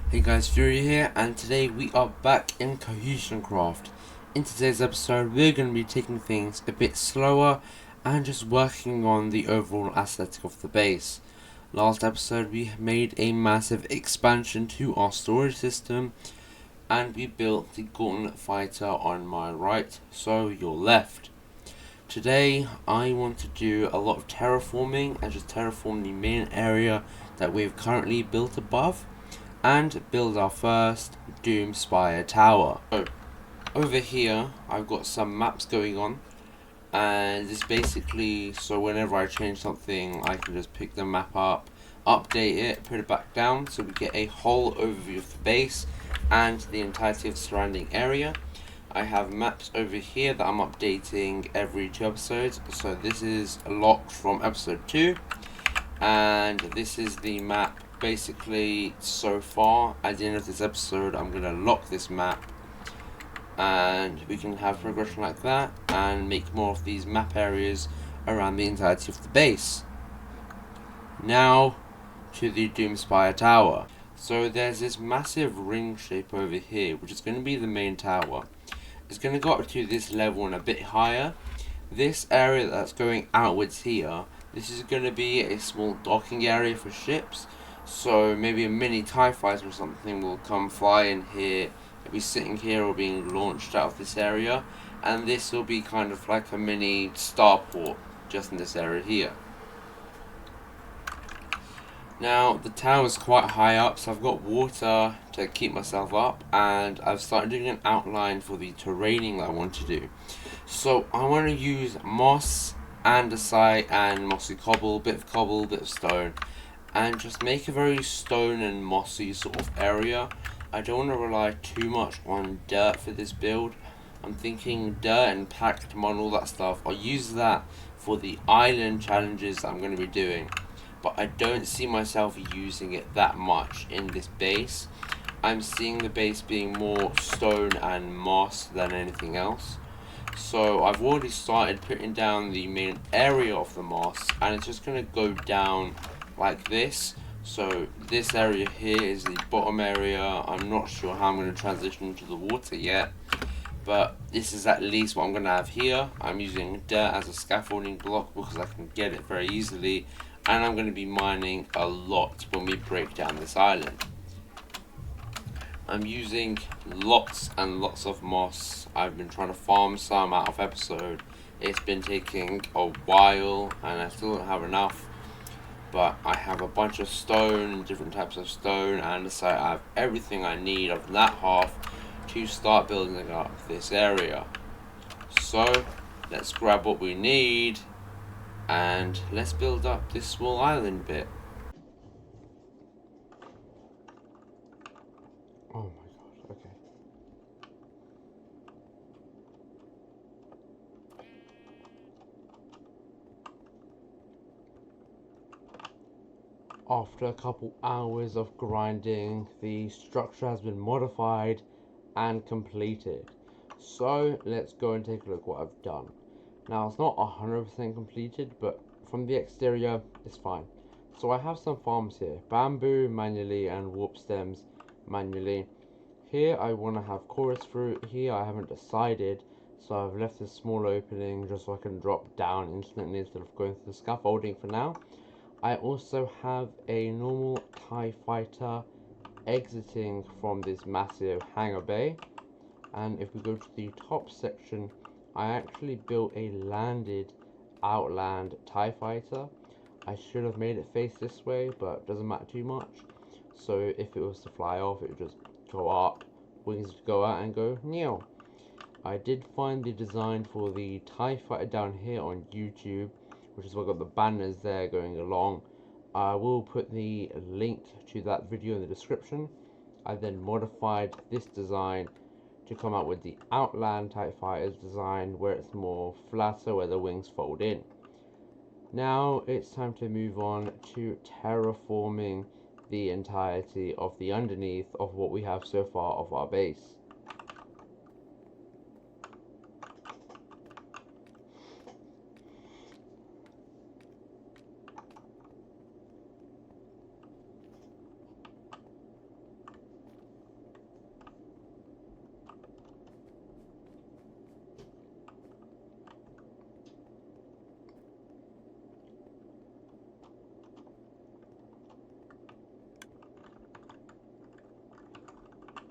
Hey guys, Fury here, and today we are back in CohesionCraft. In today's episode, we're going to be taking things a bit slower and just working on the overall aesthetic of the base. Last episode, we made a massive expansion to our storage system, and we built the Gauntlet Fighter on my right, so your left. Today, I want to do a lot of terraforming and just terraform the main area that we've currently built above and build our first Doomspire tower. So, over here, I've got some maps going on, and it's basically so whenever I change something, I can just pick the map up, update it, put it back down, so we get a whole overview of the base and the entirety of the surrounding area. I have maps over here that I'm updating every 2 episodes, so this is locked from episode 2, and this is the map. Basically, so far at the end of this episode, I'm gonna lock this map, and we can have progression like that and make more of these map areas around the entirety of the base. Now to the Doomspire tower. So there's this massive ring shape over here, which is going to be the main tower. It's going to go up to this level and a bit higher. This area that's going outwards here, this is going to be a small docking area for ships. So maybe a mini TIE fighter or something will come fly in here, it'll be sitting here or being launched out of this area. And this will be kind of like a mini starport just in this area here. Now, the tower is quite high up, so I've got water to keep myself up, and I've started doing an outline for the terraining that I want to do. So, I want to use moss, andesite, and mossy cobble, bit of stone, and just make a very stone and mossy sort of area. I don't want to rely too much on dirt for this build. I'm thinking dirt and packed mud, all that stuff. I'll use that for the island challenges that I'm going to be doing, but I don't see myself using it that much in this base. I'm seeing the base being more stone and moss than anything else. So I've already started putting down the main area of the moss, and it's just going to go down like this. So this area here is the bottom area. I'm not sure how I'm going to transition into the water yet, but this is at least what I'm going to have here. I'm using dirt as a scaffolding block because I can get it very easily, and I'm going to be mining a lot when we break down this island. I'm using lots and lots of moss. I've been trying to farm some out of episode. It's been taking a while and I still don't have enough, but I have a bunch of stone, different types of stone, and so I have everything I need of that half to start building up this area. So let's grab what we need and let's build up this small island bit. Oh my god, okay. After a couple hours of grinding, the structure has been modified and completed. So let's go and take a look what I've done. Now it's not 100% completed, but from the exterior it's fine. So I have some farms here, bamboo manually and warp stems manually. Here I want to have chorus fruit, here I haven't decided, so I've left this small opening just so I can drop down instantly instead of going through the scaffolding for now. I also have a normal TIE fighter exiting from this massive hangar bay, and if we go to the top section, I actually built a landed outland TIE fighter. I should have made it face this way, but it doesn't matter too much. So if it was to fly off, it would just go up, wings would go out and go meow. I did find the design for the TIE fighter down here on YouTube, which is why I got the banners there going along. I will put the link to that video in the description. I then modified this design to come out with the Outland TIE Fighters design, where it's more flatter, where the wings fold in. Now it's time to move on to terraforming the entirety of the underneath of what we have so far of our base.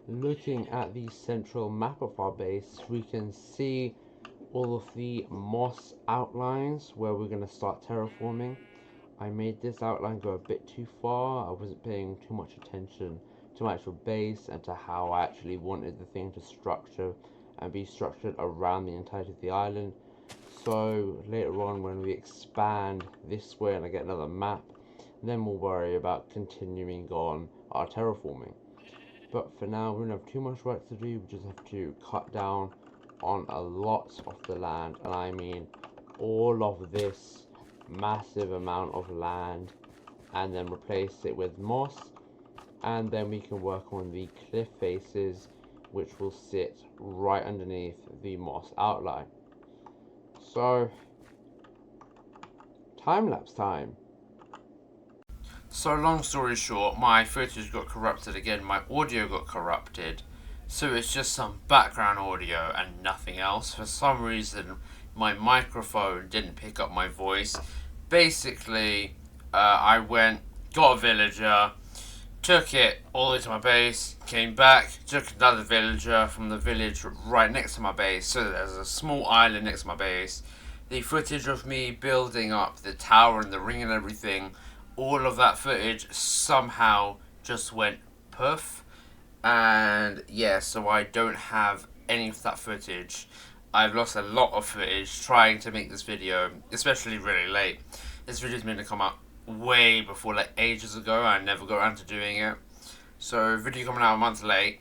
looking at the central map of our base, we can see all of the moss outlines where we're going to start terraforming. I made this outline go a bit too far. I wasn't paying too much attention to my actual base and to how I actually wanted the thing to structure and be structured around the entirety of the island. So later on, when we expand this way and I get another map, then we'll worry about continuing on our terraforming. But for now, we don't have too much work to do. We just have to cut down on a lot of the land, and I mean all of this massive amount of land, and then replace it with moss, and then we can work on the cliff faces, which will sit right underneath the moss outline. So, time-lapse time. So long story short, my footage got corrupted again, my audio got corrupted, so it's just some background audio and nothing else. For some reason, my microphone didn't pick up my voice. Basically, I went, got a villager, took it all the way to my base, came back, took another villager from the village right next to my base, so there's a small island next to my base. The footage of me building up the tower and the ring and everything, all of that footage somehow just went poof. And yeah, so I don't have any of that footage. I've lost a lot of footage trying to make this video, especially really late. This video's meant to come out way before, like ages ago. I never got around to doing it. So video coming out a month late.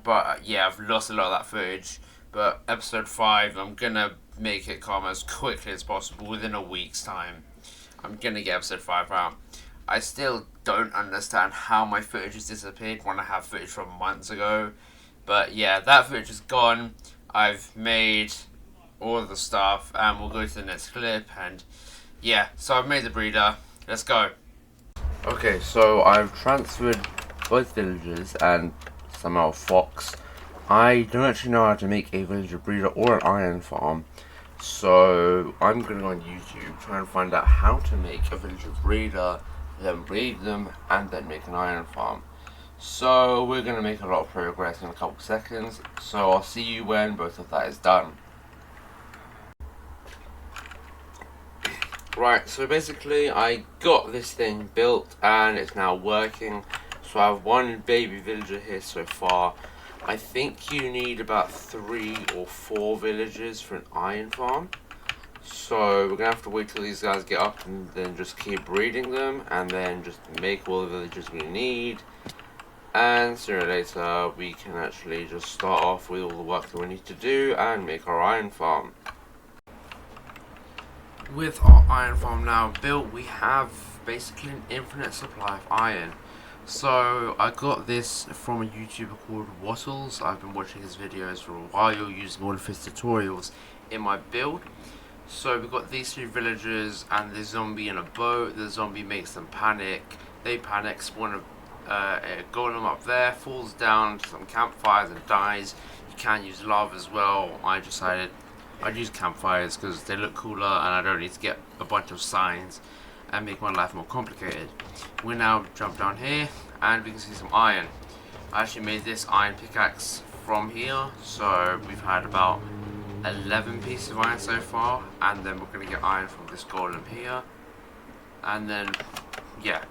But yeah, I've lost a lot of that footage. But episode 5, I'm gonna make it come as quickly as possible within a week's time. I'm gonna get episode 5 out. I still don't understand how my footage has disappeared when I have footage from months ago. But yeah, that footage is gone. I've made all of the stuff, and we'll go to the next clip. And yeah, so I've made the breeder. Let's go. Okay, so I've transferred both villages and somehow fox. I don't actually know how to make a villager breeder or an iron farm. So I'm going to go on YouTube, try and find out how to make a villager breeder, then breed them, and then make an iron farm. So we're going to make a lot of progress in a couple seconds, so I'll see you when both of that is done. Right, so basically I got this thing built and it's now working. So I have one baby villager here so far. I think you need about 3 or 4 villagers for an iron farm. So we're going to have to wait till these guys get up and then just keep breeding them and then just make all the villagers we need. And sooner or later we can actually just start off with all the work that we need to do and make our iron farm. With our iron farm now built, we have basically an infinite supply of iron. So I got this from a YouTuber called Wattles. I've been watching his videos for a while using all of his tutorials in my build. So we've got these 3 villagers and the zombie in a boat. The zombie makes them panic. They panic, spawn a golem up there, falls down to some campfires and dies. You can use lava as well. I decided I'd use campfires because they look cooler and I don't need to get a bunch of signs and make my life more complicated. We now jump down here and we can see some iron. I actually made this iron pickaxe from here, so we've had about 11 pieces of iron so far, and then we're going to get iron from this golem here. And then yeah,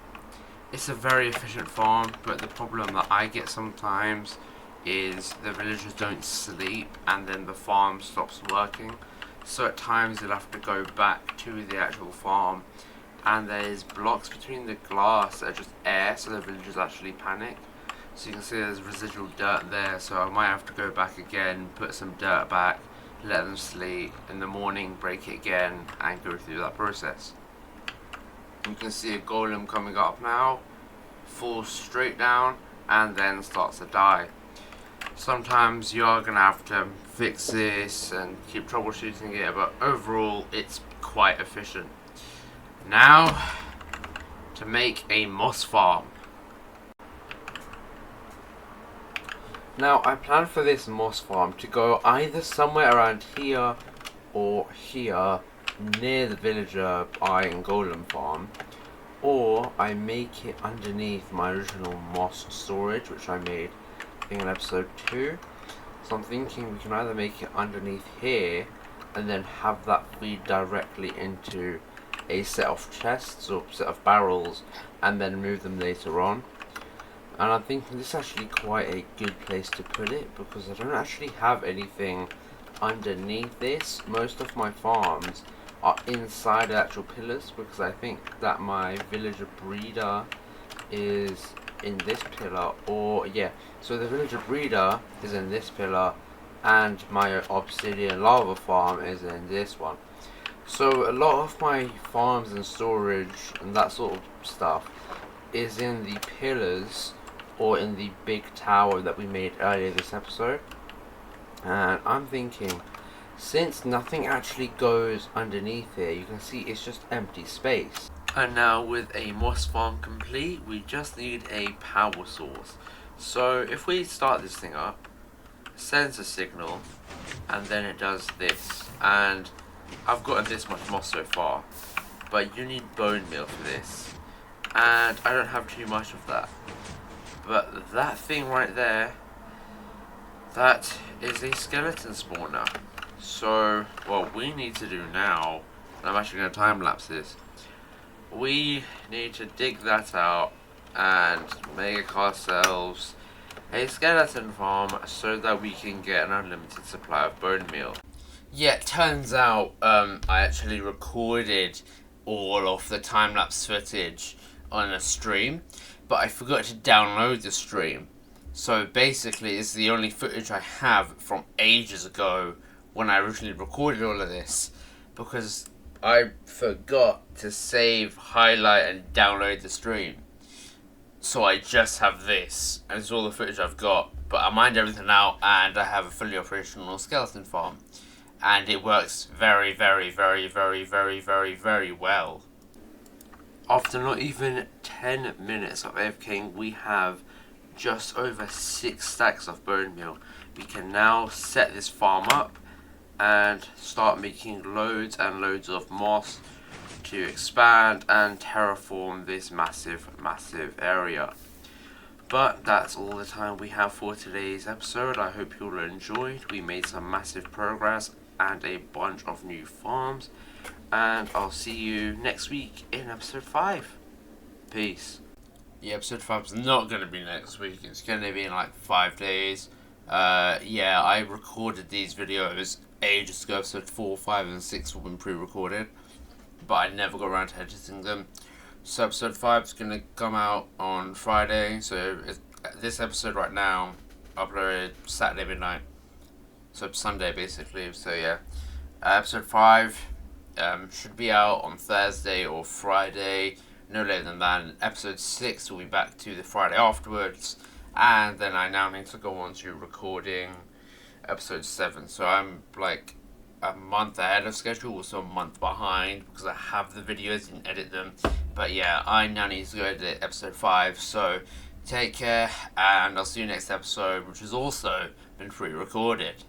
it's a very efficient farm, but the problem that I get sometimes is the villagers don't sleep and then the farm stops working. So at times you'll have to go back to the actual farm and there's blocks between the glass that are just air, so the villagers actually panic. So you can see there's residual dirt there, so I might have to go back again, put some dirt back, let them sleep, in the morning break it again and go through that process. You can see a golem coming up now, falls straight down and then starts to die. Sometimes you are going to have to fix this and keep troubleshooting it, but overall it's quite efficient. Now, to make a moss farm. Now, I plan for this moss farm to go either somewhere around here or here, near the villager iron golem farm, or I make it underneath my original moss storage, which I made being in episode 2. So I'm thinking we can either make it underneath here and then have that feed directly into a set of chests or set of barrels and then move them later on. And I'm thinking this is actually quite a good place to put it because I don't actually have anything underneath this. Most of my farms are inside the actual pillars because I think that my villager breeder is in this pillar, or yeah, so the villager breeder is in this pillar and my obsidian lava farm is in this one. So a lot of my farms and storage and that sort of stuff is in the pillars or in the big tower that we made earlier this episode. And I'm thinking, since nothing actually goes underneath here, you can see it's just empty space. And now with a moss farm complete, we just need a power source. So if we start this thing up, it sends a signal, and then it does this. And I've gotten this much moss so far, but you need bone meal for this. And I don't have too much of that. But that thing right there, that is a skeleton spawner. So what we need to do now, and I'm actually going to time lapse this, we need to dig that out and make ourselves a skeleton farm so that we can get an unlimited supply of bone meal. Yeah, it turns out I actually recorded all of the time-lapse footage on a stream, but I forgot to download the stream. So basically it's the only footage I have from ages ago when I originally recorded all of this, because I forgot to save, highlight and download the stream. So I just have this, and it's all the footage I've got, but I mined everything out and I have a fully operational skeleton farm. And it works very, very, very, very, very, very, very well. After not even 10 minutes of AFKing, we have just over 6 stacks of bone meal. We can now set this farm up and start making loads and loads of moss to expand and terraform this massive, massive area. But that's all the time we have for today's episode. I hope you all enjoyed. We made some massive progress and a bunch of new farms. And I'll see you next week in episode 5. Peace. Yeah, episode 5 is not going to be next week. It's going to be in like 5 days. Yeah, I recorded these videos ages ago. Episode 4, 5 and 6 have been pre-recorded, but I never got around to editing them. So episode 5 is going to come out on Friday. So this episode right now uploaded Saturday midnight. So Sunday basically. So yeah, episode 5 should be out on Thursday or Friday, no later than that. And episode 6 will be back to the Friday afterwards, and then I now need to go on to recording episode 7. So I'm like a month ahead of schedule, also a month behind because I have the videos and edit them. But yeah, I now need to go edit episode 5. So take care, and I'll see you next episode, which has also been pre-recorded.